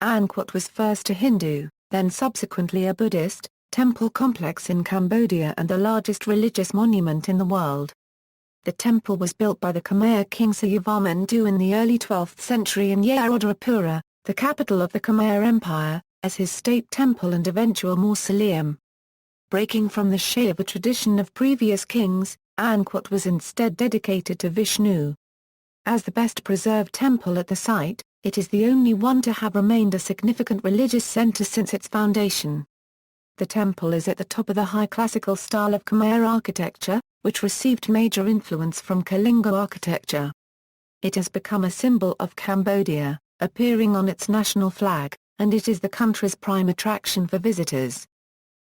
Angkor Wat was first a Hindu, then subsequently a Buddhist, temple complex in Cambodia and the largest religious monument in the world. The temple was built by the Khmer King Suryavarman II in the early 12th century in Yaśodharapura, the capital of the Khmer Empire, as his state temple and eventual mausoleum. Breaking from the Shaiva tradition of previous kings, Angkor Wat was instead dedicated to Vishnu. As the best preserved temple at the site, it is the only one to have remained a significant religious center since its foundation. The temple is at the top of the high classical style of Khmer architecture, which received major influence from Kalinga architecture. It has become a symbol of Cambodia, appearing on its national flag, and it is the country's prime attraction for visitors.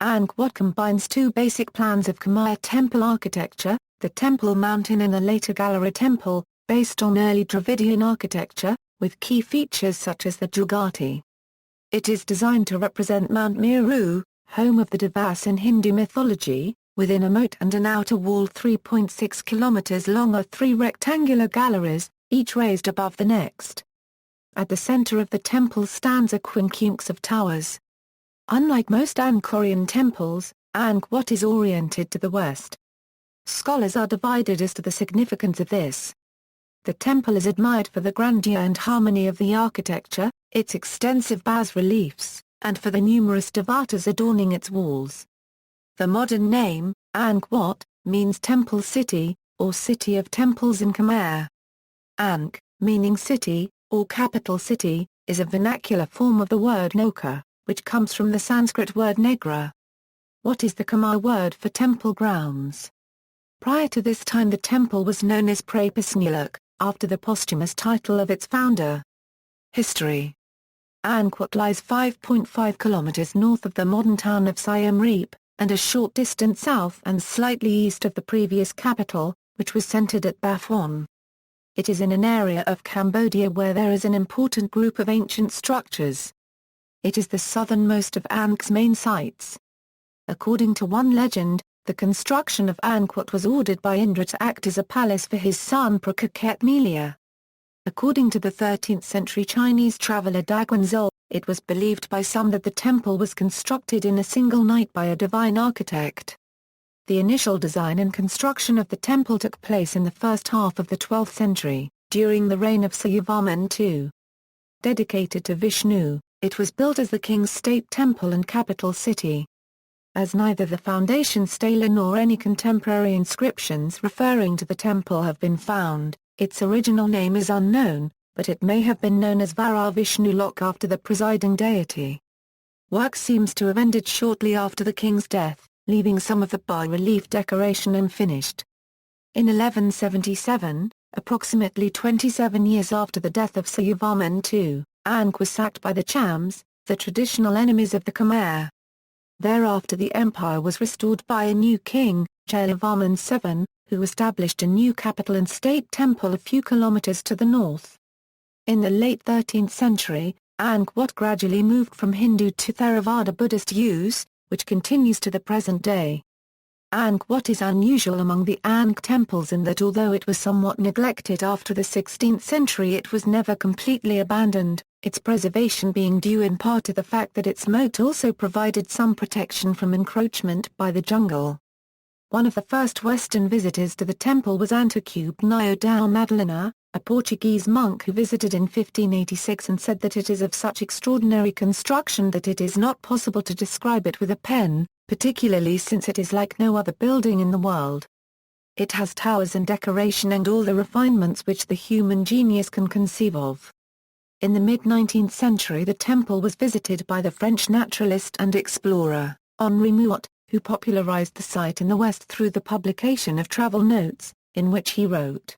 Angkor Wat combines two basic plans of Khmer temple architecture, the Temple Mountain and the later Gallery Temple, based on early Dravidian architecture, with key features such as the Jugati. It is designed to represent Mount Meru, home of the Devas in Hindu mythology, within a moat and an outer wall 3.6 kilometers long are three rectangular galleries, each raised above the next. At the center of the temple stands a quincunx of towers. Unlike most Angkorian temples, Angkor Wat is oriented to the west. Scholars are divided as to the significance of this. The temple is admired for the grandeur and harmony of the architecture, its extensive bas-reliefs, and for the numerous devatas adorning its walls. The modern name, Angkor Wat, means temple city, or city of temples in Khmer. Ankh, meaning city, or capital city, is a vernacular form of the word Noka, which comes from the Sanskrit word Negra. What is the Khmer word for temple grounds? Prior to this time the temple was known as Prapasnuluk, after the posthumous title of its founder. History. Angkor Wat lies 5.5 kilometers north of the modern town of Siem Reap, and a short distance south and slightly east of the previous capital, which was centered at Ba Phuon. It is in an area of Cambodia where there is an important group of ancient structures. It is the southernmost of Angkor's main sites. According to one legend, the construction of Angkor Wat was ordered by Indra to act as a palace for his son Prakhket Melia. According to the 13th century Chinese traveler Daguan it was believed by some that the temple was constructed in a single night by a divine architect. The initial design and construction of the temple took place in the first half of the 12th century, during the reign of Suryavarman II. Dedicated to Vishnu, it was built as the king's state temple and capital city. As neither the foundation stela nor any contemporary inscriptions referring to the temple have been found, its original name is unknown, but it may have been known as Vara Vishnu Lok after the presiding deity. Work seems to have ended shortly after the king's death, leaving some of the bas-relief decoration unfinished. In 1177, approximately 27 years after the death of Suryavarman II, Angkor was sacked by the Chams, the traditional enemies of the Khmer. Thereafter the empire was restored by a new king, Yaśodharapura VII, who established a new capital and state temple a few kilometers to the north. In the late 13th century, Angkor Wat gradually moved from Hindu to Theravada Buddhist use, which continues to the present day. Angkor Wat is unusual among the Angkor temples in that although it was somewhat neglected after the 16th century it was never completely abandoned, its preservation being due in part to the fact that its moat also provided some protection from encroachment by the jungle. One of the first Western visitors to the temple was Antucubnio da Madalena, a Portuguese monk who visited in 1586 and said that it is of such extraordinary construction that it is not possible to describe it with a pen, particularly since it is like no other building in the world. It has towers and decoration and all the refinements which the human genius can conceive of. In the mid-19th century the temple was visited by the French naturalist and explorer, Henri Mouat, who popularized the site in the West through the publication of travel notes, in which he wrote,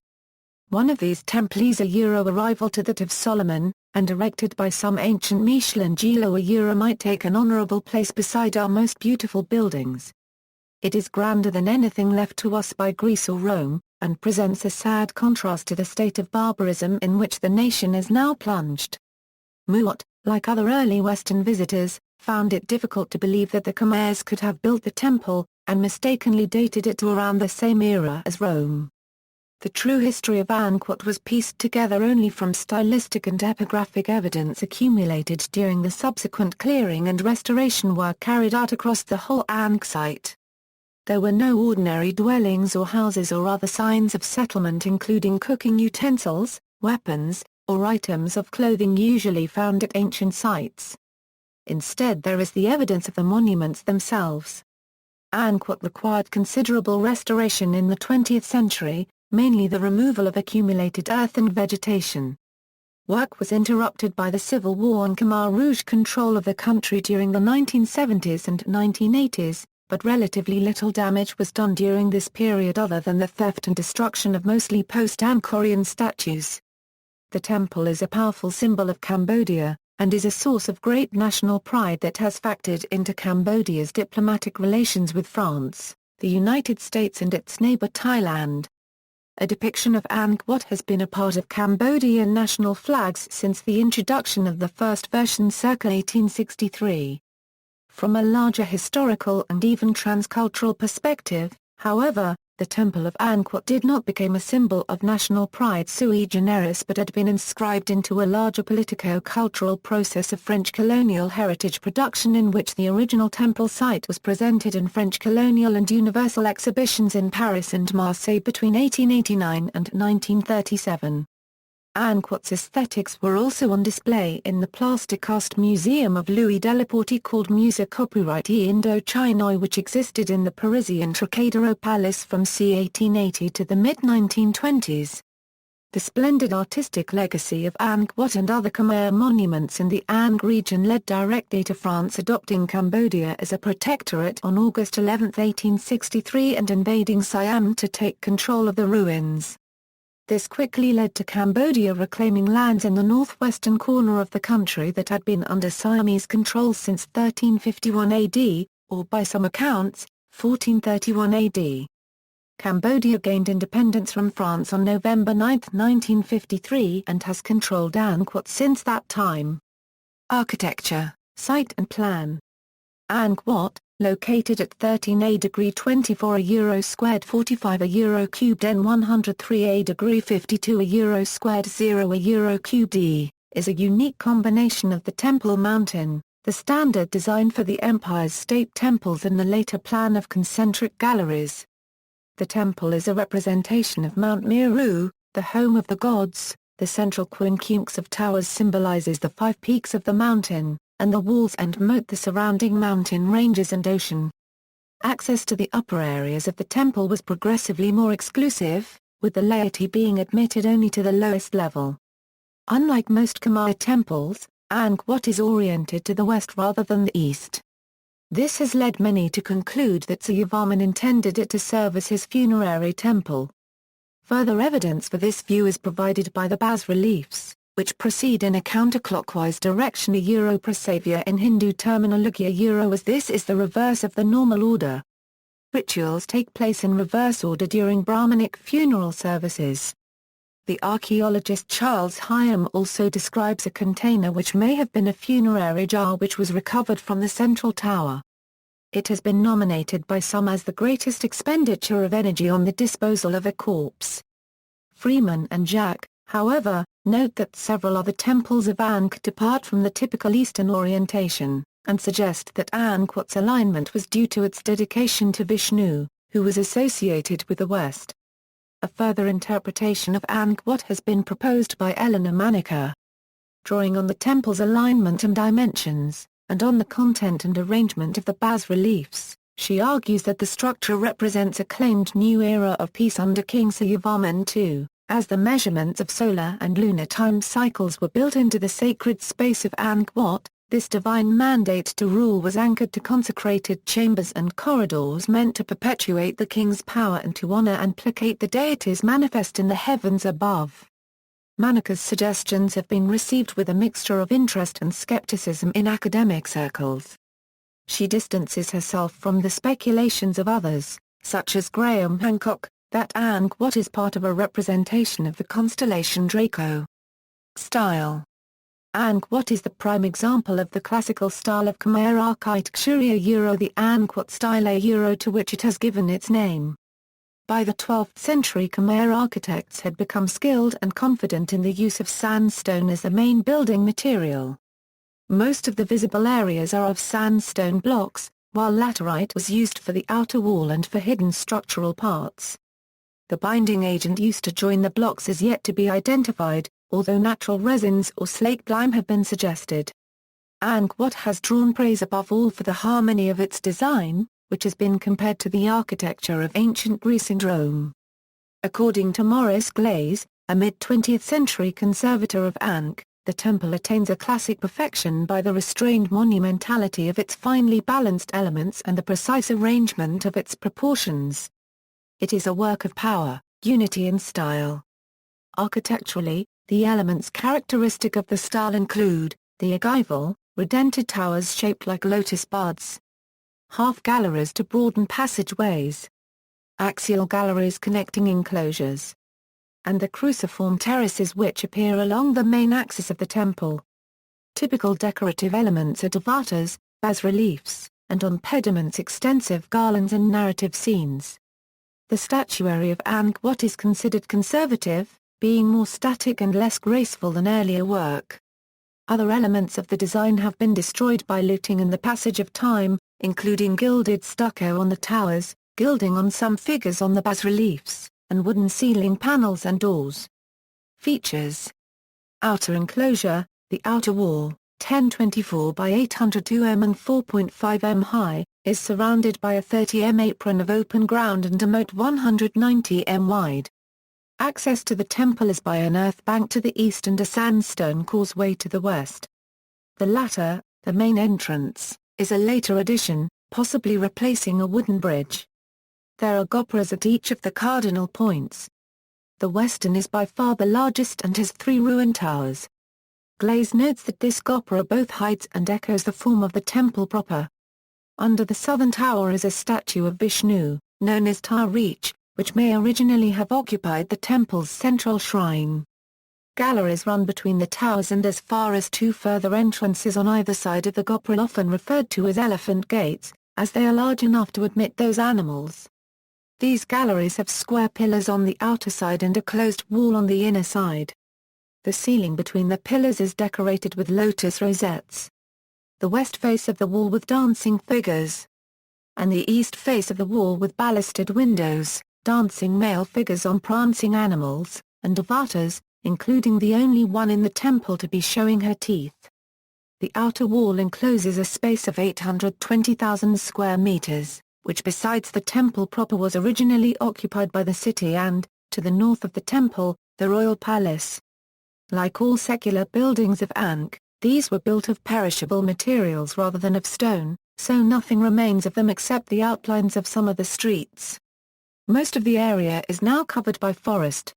"One of these temples arrival to that of Solomon, and erected by some ancient Michelin Gilo might take an honorable place beside our most beautiful buildings. It is grander than anything left to us by Greece or Rome, and presents a sad contrast to the state of barbarism in which the nation is now plunged." Mouat, like other early Western visitors, found it difficult to believe that the Khmers could have built the temple, and mistakenly dated it to around the same era as Rome. The true history of Angkor Wat was pieced together only from stylistic and epigraphic evidence accumulated during the subsequent clearing and restoration work carried out across the whole Angkor site. There were no ordinary dwellings or houses or other signs of settlement, including cooking utensils, weapons, or items of clothing usually found at ancient sites. Instead, there is the evidence of the monuments themselves. Angkor Wat required considerable restoration in the 20th century, mainly the removal of accumulated earth and vegetation. Work was interrupted by the civil war and Khmer Rouge control of the country during the 1970s and 1980s, but relatively little damage was done during this period other than the theft and destruction of mostly post-Angkorian statues. The temple is a powerful symbol of Cambodia, and is a source of great national pride that has factored into Cambodia's diplomatic relations with France, the United States and its neighbor Thailand. A depiction of Angkor Wat has been a part of Cambodian national flags since the introduction of the first version circa 1863. From a larger historical and even transcultural perspective, however, the Temple of Angkor Wat did not become a symbol of national pride sui generis but had been inscribed into a larger politico-cultural process of French colonial heritage production in which the original temple site was presented in French colonial and universal exhibitions in Paris and Marseille between 1889 and 1937. Angkor Wat's aesthetics were also on display in the plastic cast museum of Louis Delaporte called Musée Copyright Indo-Chinois, which existed in the Parisian Trocadero Palace from c. 1880 to the mid-1920s. The splendid artistic legacy of Angkor Wat and other Khmer monuments in the Angkor region led directly to France adopting Cambodia as a protectorate on August 11, 1863 and invading Siam to take control of the ruins. This quickly led to Cambodia reclaiming lands in the northwestern corner of the country that had been under Siamese control since 1351 AD, or by some accounts, 1431 AD. Cambodia gained independence from France on November 9, 1953 and has controlled Angkor Wat since that time. Architecture, site and plan. Angkor Wat, located at 13°24 euro squared 45 euro cubed N 103 52 euro squared 0 euro cubed E, is a unique combination of the Temple Mountain, the standard design for the Empire's state temples and the later plan of concentric galleries. The temple is a representation of Mount Meru, the home of the gods, the central quincunx of towers symbolizes the 5 peaks of the mountain, and the walls and moat the surrounding mountain ranges and ocean. Access to the upper areas of the temple was progressively more exclusive, with the laity being admitted only to the lowest level. Unlike most Khmer temples, Angkor Wat is oriented to the west rather than the east. This has led many to conclude that Suryavarman intended it to serve as his funerary temple. Further evidence for this view is provided by the bas-reliefs, which proceed in a counterclockwise direction Prasavya in Hindu terminology as this is the reverse of the normal order. Rituals take place in reverse order during Brahmanic funeral services. The archaeologist Charles Hyam also describes a container which may have been a funerary jar which was recovered from the central tower. It has been nominated by some as the greatest expenditure of energy on the disposal of a corpse. Freeman and Jack, however, note that several other temples of Angkor depart from the typical Eastern orientation, and suggest that Angkor Wat's alignment was due to its dedication to Vishnu, who was associated with the West. A further interpretation of Angkor Wat has been proposed by Eleanor Manica. Drawing on the temple's alignment and dimensions, and on the content and arrangement of the bas-reliefs, she argues that the structure represents a claimed new era of peace under King Suryavarman II. As the measurements of solar and lunar time cycles were built into the sacred space of Angkor Wat, this divine mandate to rule was anchored to consecrated chambers and corridors meant to perpetuate the king's power and to honor and placate the deities manifest in the heavens above. Manica's suggestions have been received with a mixture of interest and skepticism in academic circles. She distances herself from the speculations of others, such as Graham Hancock, that Angkor Wat is part of a representation of the constellation Draco. Style. Angkor Wat is the prime example of the classical style of Khmer architecture the Angkor Wat style to which it has given its name. By the 12th century, Khmer architects had become skilled and confident in the use of sandstone as the main building material. Most of the visible areas are of sandstone blocks, while laterite was used for the outer wall and for hidden structural parts. The binding agent used to join the blocks is yet to be identified, although natural resins or slaked lime have been suggested. Angkor Wat has drawn praise above all for the harmony of its design, which has been compared to the architecture of ancient Greece and Rome. According to Maurice Glaze, a mid-20th century conservator of Angkor, the temple attains a classic perfection by the restrained monumentality of its finely balanced elements and the precise arrangement of its proportions. It is a work of power, unity and style. Architecturally, the elements characteristic of the style include, the ogival, redented towers shaped like lotus buds, half-galleries to broaden passageways, axial galleries connecting enclosures, and the cruciform terraces which appear along the main axis of the temple. Typical decorative elements are devatas, bas-reliefs, and on pediments extensive garlands and narrative scenes. The statuary of Angkor Wat is considered conservative, being more static and less graceful than earlier work. Other elements of the design have been destroyed by looting and the passage of time, including gilded stucco on the towers, gilding on some figures on the bas-reliefs, and wooden ceiling panels and doors. Features: outer enclosure, the outer wall, 1024 by 802 m and 4.5 m high, is surrounded by a 30 m apron of open ground and a moat 190 m wide. Access to the temple is by an earth bank to the east and a sandstone causeway to the west. The latter, the main entrance, is a later addition, possibly replacing a wooden bridge. There are gopuras at each of the cardinal points. The western is by far the largest and has 3 ruined towers. Glaze notes that this gopura both hides and echoes the form of the temple proper. Under the southern tower is a statue of Vishnu, known as Tar-Reach, which may originally have occupied the temple's central shrine. Galleries run between the towers and as far as 2 further entrances on either side of the gopura, often referred to as elephant gates, as they are large enough to admit those animals. These galleries have square pillars on the outer side and a closed wall on the inner side. The ceiling between the pillars is decorated with lotus rosettes. The west face of the wall with dancing figures, and the east face of the wall with balustered windows, dancing male figures on prancing animals, and devatas, including the only one in the temple to be showing her teeth. The outer wall encloses a space of 820,000 square meters, which besides the temple proper was originally occupied by the city and, to the north of the temple, the royal palace. Like all secular buildings of Angkor, these were built of perishable materials rather than of stone, so nothing remains of them except the outlines of some of the streets. Most of the area is now covered by forest.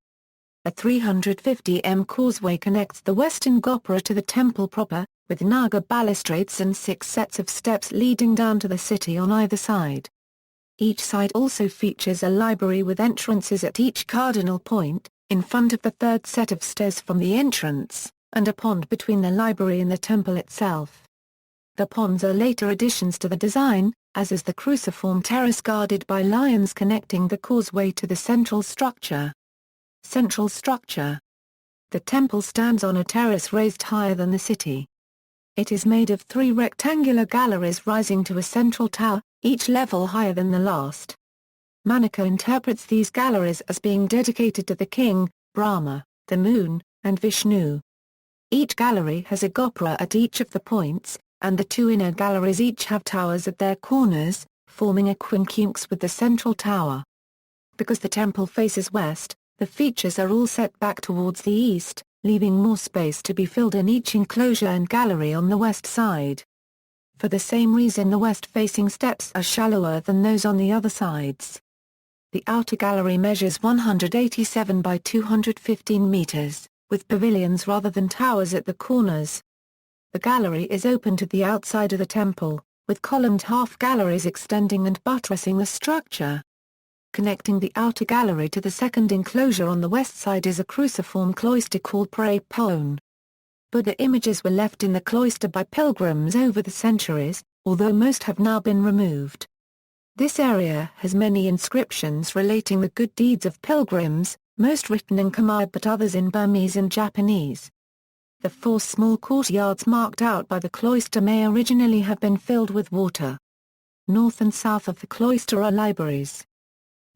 A 350 m causeway connects the western gopura to the temple proper, with naga balustrades and 6 sets of steps leading down to the city on either side. Each side also features a library with entrances at each cardinal point, in front of the 3rd set of stairs from the entrance, and a pond between the library and the temple itself. The ponds are later additions to the design, as is the cruciform terrace guarded by lions connecting the causeway to the central structure. Central structure. The temple stands on a terrace raised higher than the city. It is made of 3 rectangular galleries rising to a central tower, each level higher than the last. Manaka interprets these galleries as being dedicated to the king, Brahma, the moon, and Vishnu. Each gallery has a gopura at each of the points, and the 2 inner galleries each have towers at their corners, forming a quincunx with the central tower. Because the temple faces west, the features are all set back towards the east, leaving more space to be filled in each enclosure and gallery on the west side. For the same reason the west-facing steps are shallower than those on the other sides. The outer gallery measures 187 by 215 meters, with pavilions rather than towers at the corners. The gallery is open to the outside of the temple, with columned half-galleries extending and buttressing the structure. Connecting the outer gallery to the second enclosure on the west side is a cruciform cloister called Pre Pone. Buddha images were left in the cloister by pilgrims over the centuries, although most have now been removed. This area has many inscriptions relating the good deeds of pilgrims, most written in Khmer but others in Burmese and Japanese. The 4 small courtyards marked out by the cloister may originally have been filled with water. North and south of the cloister are libraries.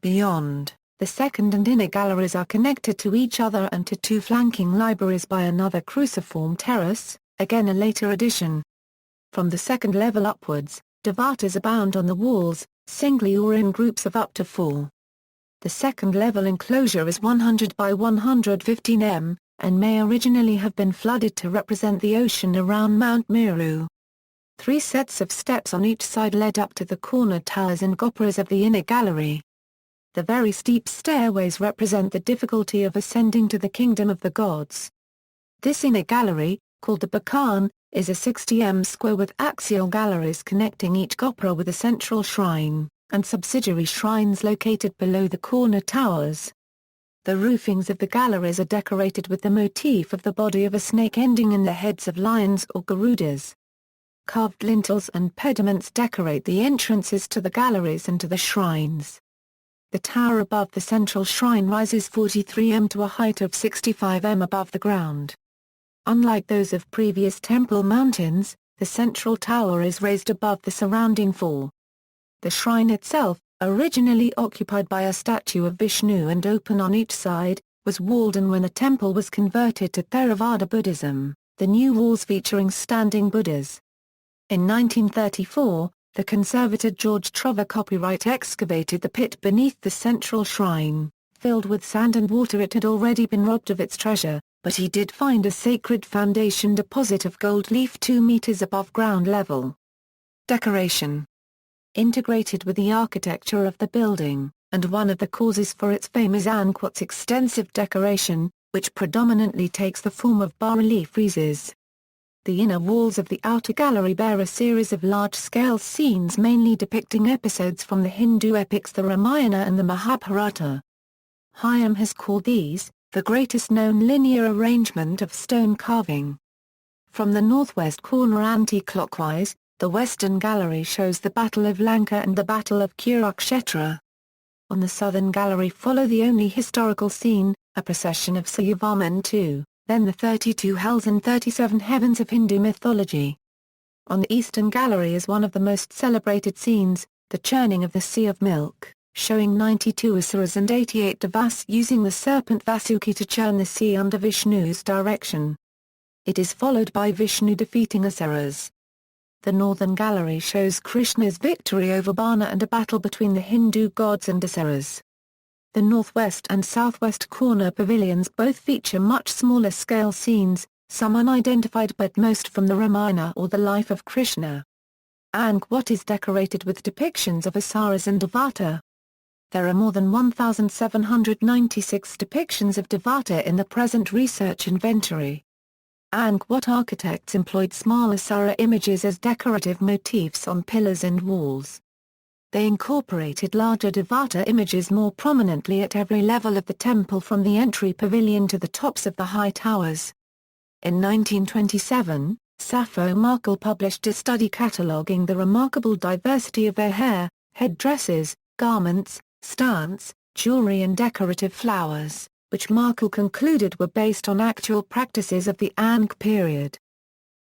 Beyond, the second and inner galleries are connected to each other and to 2 flanking libraries by another cruciform terrace, again a later addition. From the second level upwards, devatas abound on the walls, singly or in groups of up to 4. The second level enclosure is 100 by 115 m, and may originally have been flooded to represent the ocean around Mount Meru. 3 sets of steps on each side led up to the corner towers and gopuras of the inner gallery. The very steep stairways represent the difficulty of ascending to the kingdom of the gods. This inner gallery, called the Bakan, is a 60 m square with axial galleries connecting each gopura with a central shrine, and subsidiary shrines located below the corner towers. The roofings of the galleries are decorated with the motif of the body of a snake ending in the heads of lions or garudas. Carved lintels and pediments decorate the entrances to the galleries and to the shrines. The tower above the central shrine rises 43 m to a height of 65 m above the ground. Unlike those of previous temple mountains, the central tower is raised above the surrounding 4. The shrine itself, originally occupied by a statue of Vishnu and open on each side, was walled, and when the temple was converted to Theravada Buddhism, the new walls featuring standing Buddhas. In 1934, the conservator George Trover copyright excavated the pit beneath the central shrine, filled with sand and water. It had already been robbed of its treasure, but he did find a sacred foundation deposit of gold leaf 2 meters above ground level. Decoration integrated with the architecture of the building, and one of the causes for its fame is Angkor Wat's extensive decoration, which predominantly takes the form of bas-relief friezes. The inner walls of the outer gallery bear a series of large-scale scenes mainly depicting episodes from the Hindu epics the Ramayana and the Mahabharata. Hayam has called these, the greatest known linear arrangement of stone carving. From the northwest corner anti-clockwise, the western gallery shows the Battle of Lanka and the Battle of Kurukshetra. On the southern gallery follow the only historical scene, a procession of Suryavarman II, then the 32 hells and 37 heavens of Hindu mythology. On the eastern gallery is one of the most celebrated scenes, the churning of the Sea of Milk, showing 92 asuras and 88 devas using the serpent Vasuki to churn the sea under Vishnu's direction. It is followed by Vishnu defeating asuras. The northern gallery shows Krishna's victory over Bana and a battle between the Hindu gods and asuras. The northwest and southwest corner pavilions both feature much smaller scale scenes, some unidentified but most from the Ramayana or the life of Krishna. Angkor Wat is decorated with depictions of asuras and devata. There are more than 1,796 depictions of devata in the present research inventory. Angkor Wat architects employed small asura images as decorative motifs on pillars and walls. They incorporated larger devata images more prominently at every level of the temple from the entry pavilion to the tops of the high towers. In 1927, Sappho Markle published a study cataloguing the remarkable diversity of their hair, headdresses, garments, stance, jewelry and decorative flowers, which Markle concluded were based on actual practices of the Angkor period.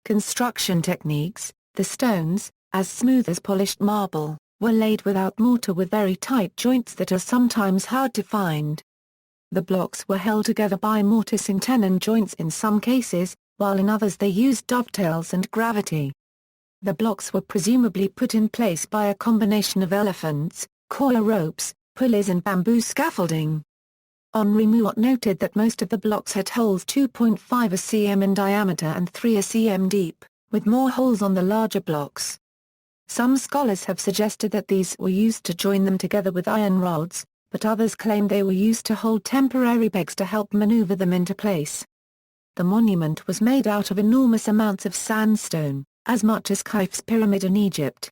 Construction techniques: the stones, as smooth as polished marble, were laid without mortar with very tight joints that are sometimes hard to find. The blocks were held together by mortising tenon joints in some cases, while in others they used dovetails and gravity. The blocks were presumably put in place by a combination of elephants, coir ropes, pulleys and bamboo scaffolding. Henri Mouat noted that most of the blocks had holes 2.5 cm in diameter and 3 cm deep, with more holes on the larger blocks. Some scholars have suggested that these were used to join them together with iron rods, but others claim they were used to hold temporary pegs to help maneuver them into place. The monument was made out of enormous amounts of sandstone, as much as Khufu's pyramid in Egypt.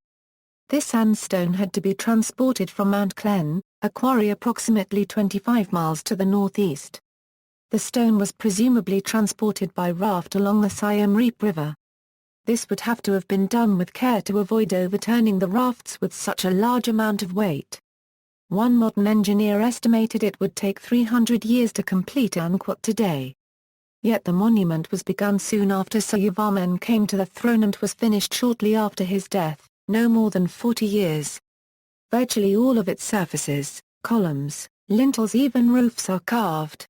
This sandstone had to be transported from Mount Klen, a quarry approximately 25 miles to the northeast. The stone was presumably transported by raft along the Siam Reap River. This would have to have been done with care to avoid overturning the rafts with such a large amount of weight. One modern engineer estimated it would take 300 years to complete Angkor Wat today. Yet the monument was begun soon after Suryavarman came to the throne and was finished shortly after his death, no more than 40 years. Virtually all of its surfaces, columns, lintels, even roofs are carved.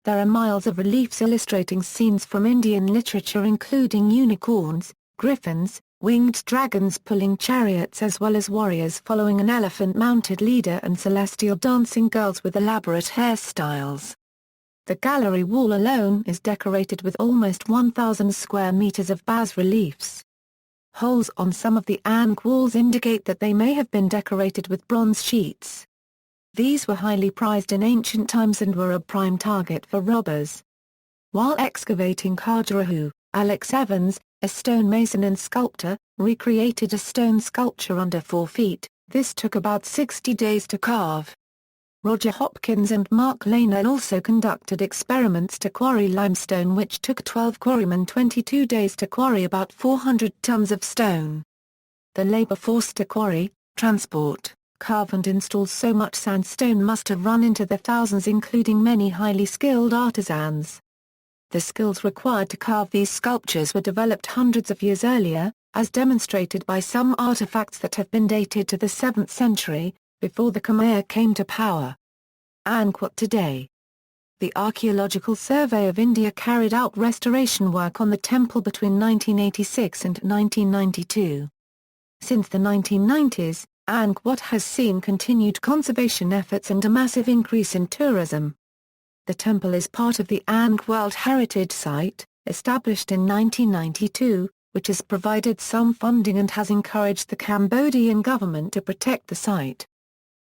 There are miles of reliefs illustrating scenes from Indian literature including unicorns, griffins, winged dragons pulling chariots as well as warriors following an elephant-mounted leader and celestial dancing girls with elaborate hairstyles. The gallery wall alone is decorated with almost 1,000 square meters of bas-reliefs. Holes on some of the Angkor walls indicate that they may have been decorated with bronze sheets. These were highly prized in ancient times and were a prime target for robbers. While excavating Khajuraho, Alex Evans, a stonemason and sculptor, recreated a stone sculpture under 4 feet. This took about 60 days to carve. Roger Hopkins and Mark Lane also conducted experiments to quarry limestone, which took 12 quarrymen 22 days to quarry about 400 tons of stone. The labor forced to quarry, transport, carve and install so much sandstone must have run into the thousands, including many highly skilled artisans. The skills required to carve these sculptures were developed hundreds of years earlier, as demonstrated by some artifacts that have been dated to the 7th century, before the Khmer came to power. Angkor Wat today. The Archaeological Survey of India carried out restoration work on the temple between 1986 and 1992. Since the 1990s, Angkor Wat has seen continued conservation efforts and a massive increase in tourism. The temple is part of the Angkor World Heritage Site, established in 1992, which has provided some funding and has encouraged the Cambodian government to protect the site.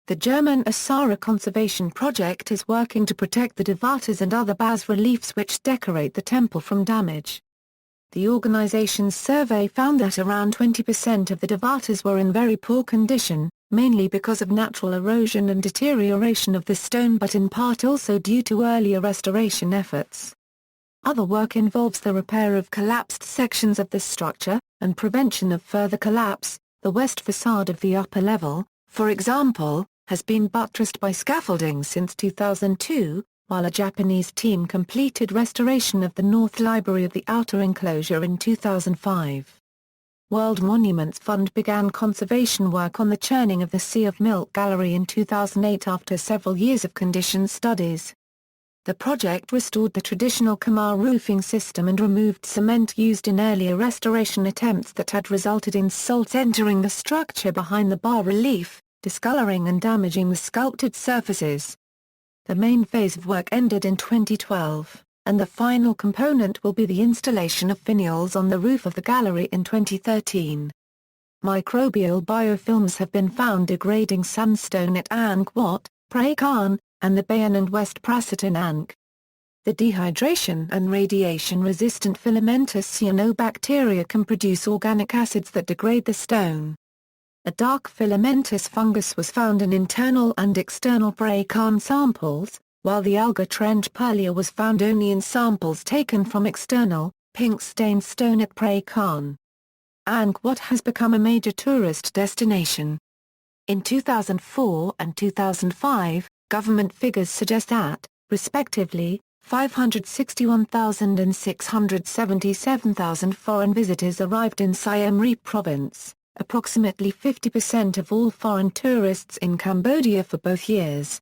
The German Asara Conservation Project is working to protect the devatas and other bas-reliefs which decorate the temple from damage. The organization's survey found that around 20% of the devatas were in very poor condition, mainly because of natural erosion and deterioration of the stone, but in part also due to earlier restoration efforts. Other work involves the repair of collapsed sections of the structure, and prevention of further collapse. The west facade of the upper level, for example, has been buttressed by scaffolding since 2002, while a Japanese team completed restoration of the North Library of the outer enclosure in 2005. World Monuments Fund began conservation work on the Churning of the Sea of Milk Gallery in 2008 after several years of condition studies. The project restored the traditional Khmer roofing system and removed cement used in earlier restoration attempts that had resulted in salts entering the structure behind the bas-relief, discoloring and damaging the sculpted surfaces. The main phase of work ended in 2012, and the final component will be the installation of finials on the roof of the gallery in 2013. Microbial biofilms have been found degrading sandstone at Angkor Wat, Pre Khan, and the Bayan and West Prasat in Angkor. The dehydration and radiation-resistant filamentous cyanobacteria can produce organic acids that degrade the stone. A dark filamentous fungus was found in internal and external Pre Khan samples, while the alga trench Perlia was found only in samples taken from external, pink-stained stone at Pre Khan. Angkor Wat has become a major tourist destination. In 2004 and 2005, government figures suggest that, respectively, 561,000 and 677,000 foreign visitors arrived in Siem Reap province, approximately 50% of all foreign tourists in Cambodia for both years.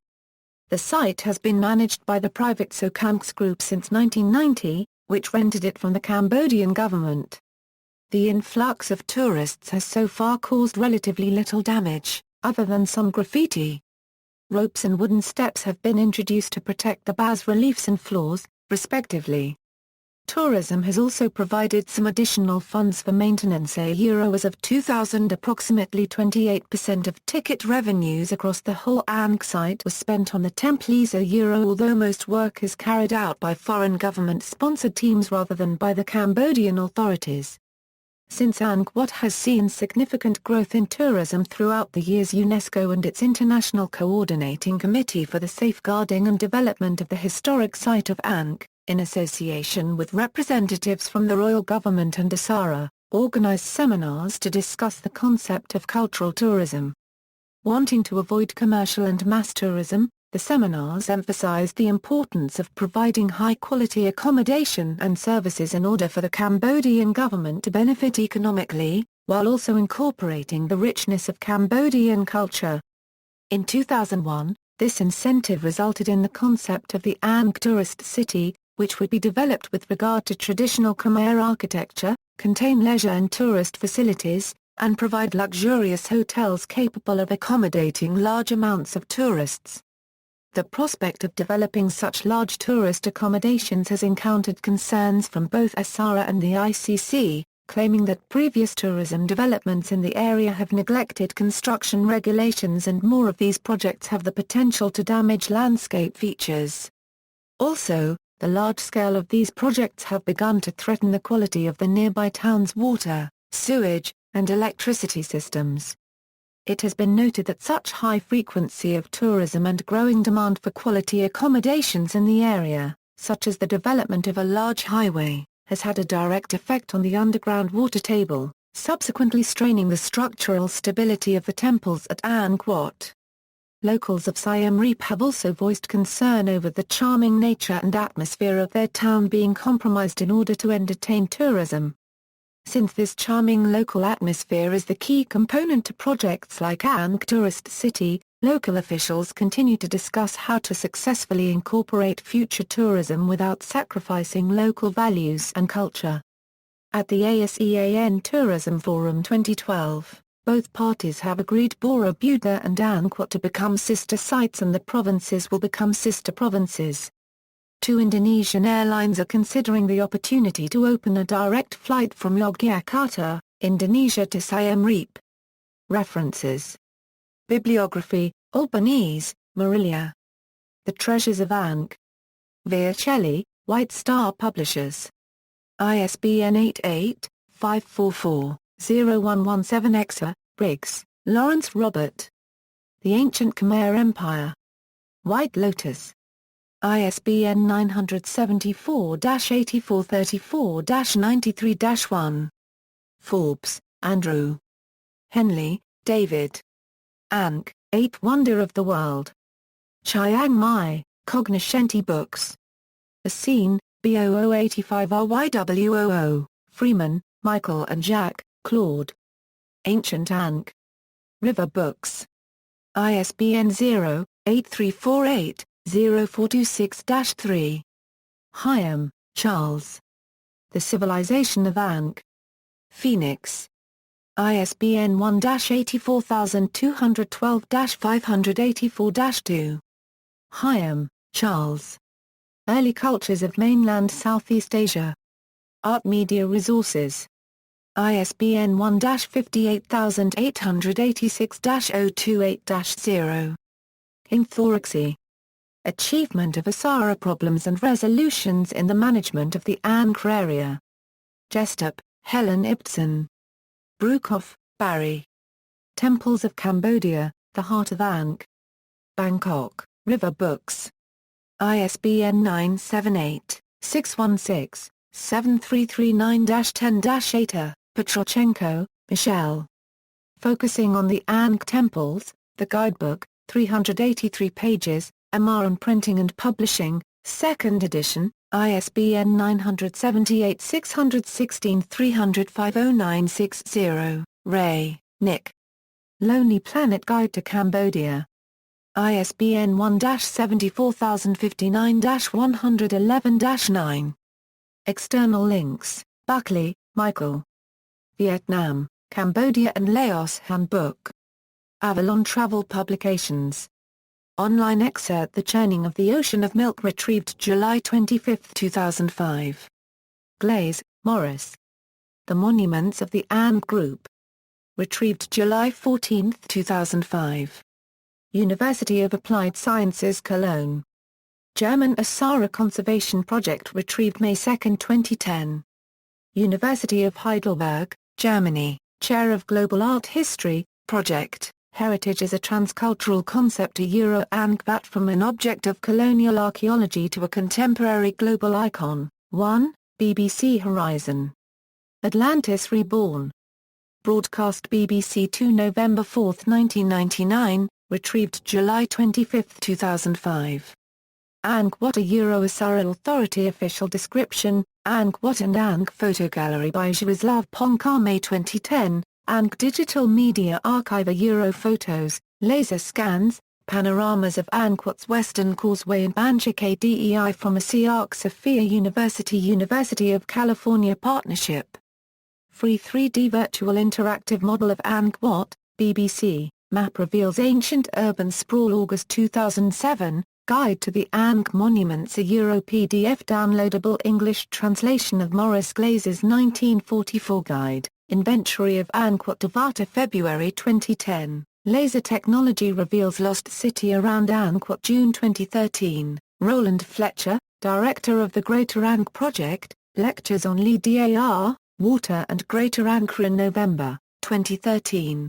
The site has been managed by the private Sokamks Group since 1990, which rented it from the Cambodian government. The influx of tourists has so far caused relatively little damage, other than some graffiti. Ropes and wooden steps have been introduced to protect the bas-reliefs and floors, respectively. Tourism has also provided some additional funds for maintenance. As of 2000, approximately 28% of ticket revenues across the whole Angkor site was spent on the temple. Although most work is carried out by foreign government-sponsored teams rather than by the Cambodian authorities. Since Angkor Wat has seen significant growth in tourism throughout the years, UNESCO and its International Coordinating Committee for the Safeguarding and Development of the Historic Site of Angkor, in association with representatives from the royal government and Asara, organized seminars to discuss the concept of cultural tourism. Wanting to avoid commercial and mass tourism, the seminars emphasized the importance of providing high-quality accommodation and services in order for the Cambodian government to benefit economically, while also incorporating the richness of Cambodian culture. In 2001, this incentive resulted in the concept of the Angkor Tourist City, which would be developed with regard to traditional Khmer architecture, contain leisure and tourist facilities, and provide luxurious hotels capable of accommodating large amounts of tourists. The prospect of developing such large tourist accommodations has encountered concerns from both ASARA and the ICC, claiming that previous tourism developments in the area have neglected construction regulations and more of these projects have the potential to damage landscape features. Also, the large scale of these projects have begun to threaten the quality of the nearby town's water, sewage, and electricity systems. It has been noted that such high frequency of tourism and growing demand for quality accommodations in the area, such as the development of a large highway, has had a direct effect on the underground water table, subsequently straining the structural stability of the temples at Angkor Wat. Locals of Siem Reap have also voiced concern over the charming nature and atmosphere of their town being compromised in order to entertain tourism. Since this charming local atmosphere is the key component to projects like Angkor Tourist City, local officials continue to discuss how to successfully incorporate future tourism without sacrificing local values and culture. At the ASEAN Tourism Forum 2012, both parties have agreed Borobudur and Angkor Wat to become sister sites and the provinces will become sister provinces. 2 Indonesian airlines are considering the opportunity to open a direct flight from Yogyakarta, Indonesia to Siem Reap. References. Bibliography, Albanese, Marilia. The Treasures of Angkor. Via White Star Publishers. ISBN 88-544-0117-X. Briggs, Lawrence Robert. The Ancient Khmer Empire. White Lotus. ISBN 974-8434-93-1. Forbes, Andrew. Henley, David. Angkor, Eighth Wonder of the World. Chiang Mai, Cognoscenti Books. The Scene, B0085RYWOO, Freeman, Michael and Jacques, Claude. Ancient Angkor. River Books. ISBN 0-8348-0426-3. Hyam, Charles. The Civilization of Angkor. Phoenix. ISBN 1-84212-584-2. Hyam, Charles. Early Cultures of Mainland Southeast Asia. Art Media Resources. ISBN 1-58886-028-0. Ingthorexy. Achievement of ASARA Problems and Resolutions in the Management of the Angkor Area. Jestup, Helen Ibsen. Brukoff, Barry. Temples of Cambodia, The Heart of Angkor. Bangkok, River Books. ISBN 978-616-7339-10-8. Petrochenko, Michelle. Focusing on the Angkor Temples, The Guidebook, 383 pages, Amaran Printing and Publishing, 2nd edition, ISBN 978-616-300-50960. Ray, Nick. Lonely Planet Guide to Cambodia. ISBN 1-74059-111-9. External links, Buckley, Michael. Vietnam, Cambodia and Laos Handbook. Avalon Travel Publications. Online excerpt The Churning of the Ocean of Milk retrieved July 25, 2005. Glaze, Morris. The Monuments of the Angkor Group. Retrieved July 14, 2005. University of Applied Sciences Cologne. German ASARA Conservation Project retrieved May 2, 2010. University of Heidelberg, Germany, Chair of Global Art History, Project. Heritage as a Transcultural Concept to Angkor Wat from an Object of Colonial Archaeology to a Contemporary Global Icon, 1, BBC Horizon. Atlantis Reborn. Broadcast BBC 2 November 4, 1999, retrieved July 25, 2005. Angkor Wat a Surreal Authority Official Description, Angkor Wat and Angkor Photo Gallery by Jaroslav Ponka May 2010, Angkor Digital Media Archive a Photos, laser scans, panoramas of Angkor Wat's Western Causeway and Banjak Dei from a Siak Sophia University of California Partnership. Free 3D Virtual Interactive Model of Angkor Wat, BBC, Map reveals ancient urban sprawl August 2007, Guide to the Angkor Monuments a PDF downloadable English translation of Maurice Glaze's 1944 guide, Inventory of Angkor Wat Devata February 2010, Laser Technology reveals Lost City around Angkor Wat June 2013, Roland Fletcher, Director of the Greater Angkor Project, lectures on LEDAR, Water and Greater Angkor in November, 2013.